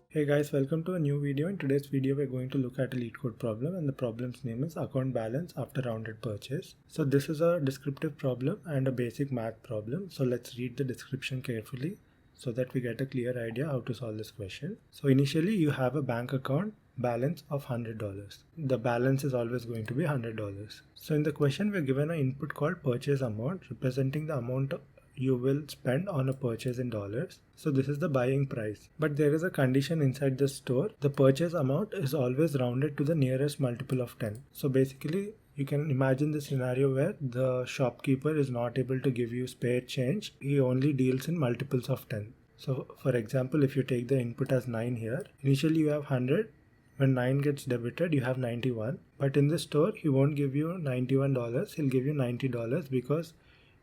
Hey guys, welcome to a new video. In today's video, we're going to look at a Leetcode problem, and the problem's name is account balance after rounded purchase. So this is a descriptive problem and a basic math problem. So let's read the description carefully so that we get a clear idea how to solve this question. So initially you have a bank account balance of $100. The balance is always going to be $100. So in the question, we're given an input called purchase amount representing the amount you will spend on a purchase in dollars. So this is the buying price. But there is a condition inside the store. The purchase amount is always rounded to the nearest multiple of 10. So basically you can imagine the scenario where the shopkeeper is not able to give you spare change. He only deals in multiples of 10. So for example, if you take the input as 9 here, initially you have 100. When 9 gets debited, you have 91. But in the store, he won't give you $91. He'll give you $90 because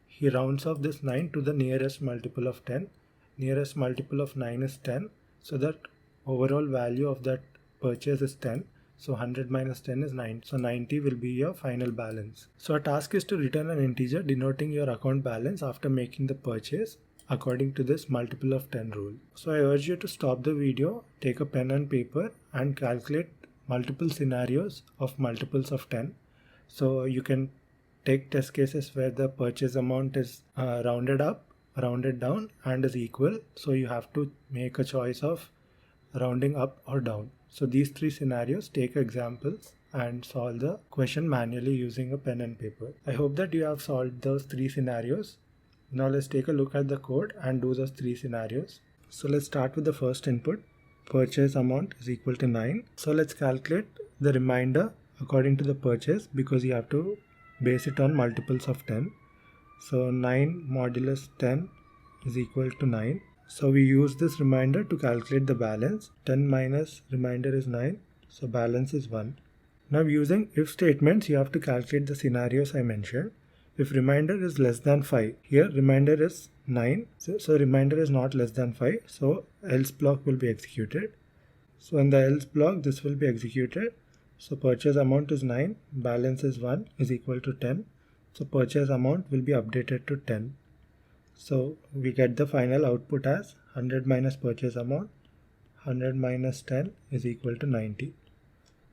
he rounds off this 9 to the nearest multiple of 10. Nearest multiple of 9 is 10. So that overall value of that purchase is 10. So 100 minus 10 is 9. So 90 will be your final balance. So our task is to return an integer denoting your account balance after making the purchase according to this multiple of 10 rule. So I urge you to stop the video, take a pen and paper and calculate multiple scenarios of multiples of 10. So you can take test cases where the purchase amount is rounded up, rounded down and is equal. So you have to make a choice of rounding up or down. So these three scenarios, take examples and solve the question manually using a pen and paper. I hope that you have solved those three scenarios. Now let's take a look at the code and do those three scenarios. So let's start with the first input. Purchase amount is equal to 9. So let's calculate the remainder according to the purchase because you have to base it on multiples of 10. So 9 modulus 10 is equal to 9. So we use this remainder to calculate the balance. 10 minus remainder is 9. So balance is 1. Now using if statements, you have to calculate the scenarios I mentioned. If remainder is less than 5, here remainder is 9. So remainder is not less than 5. So else block will be executed. So in the else block, this will be executed. So purchase amount is 9, balance is 1 is equal to 10. So purchase amount will be updated to 10. So we get the final output as 100 minus purchase amount. 100 minus 10 is equal to 90.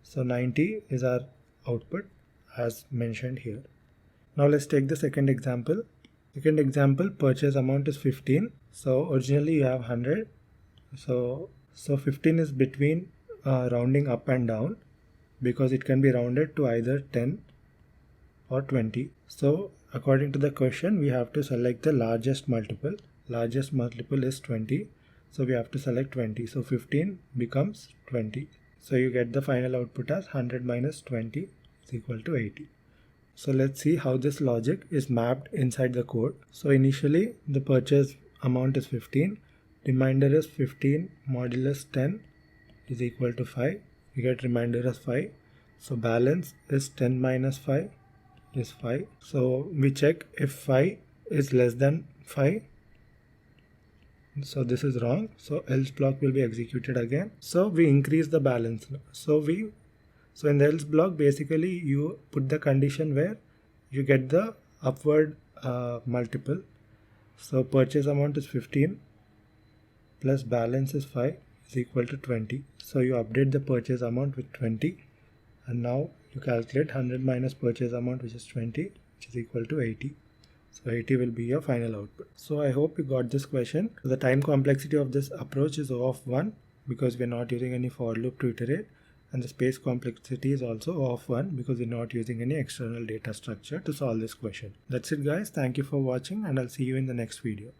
So 90 is our output as mentioned here. Now let's take the second example. Second example, purchase amount is 15. So originally you have 100. So 15 is between rounding up and down, because it can be rounded to either 10 or 20. So according to the question, we have to select the largest multiple. Largest multiple is 20. So we have to select 20. So 15 becomes 20. So you get the final output as 100 minus 20 is equal to 80. So let's see how this logic is mapped inside the code. So initially the purchase amount is 15. Remainder is 15 modulus 10 is equal to 5. You get remainder as 5. So balance is 10 minus 5 is 5. So we check if 5 is less than 5. So this is wrong. So else block will be executed again. So we increase the balance. So in the else block, basically you put the condition where you get the upward multiple. So purchase amount is 15 plus balance is 5 is equal to 20. So you update the purchase amount with 20 and now you calculate 100 minus purchase amount, which is 20, which is equal to 80. So 80 will be your final output. So I hope you got this question. The time complexity of this approach is O of 1 because we're not using any for loop to iterate, and the space complexity is also O of 1 because we're not using any external data structure to solve this question. That's it guys. Thank you for watching and I'll see you in the next video.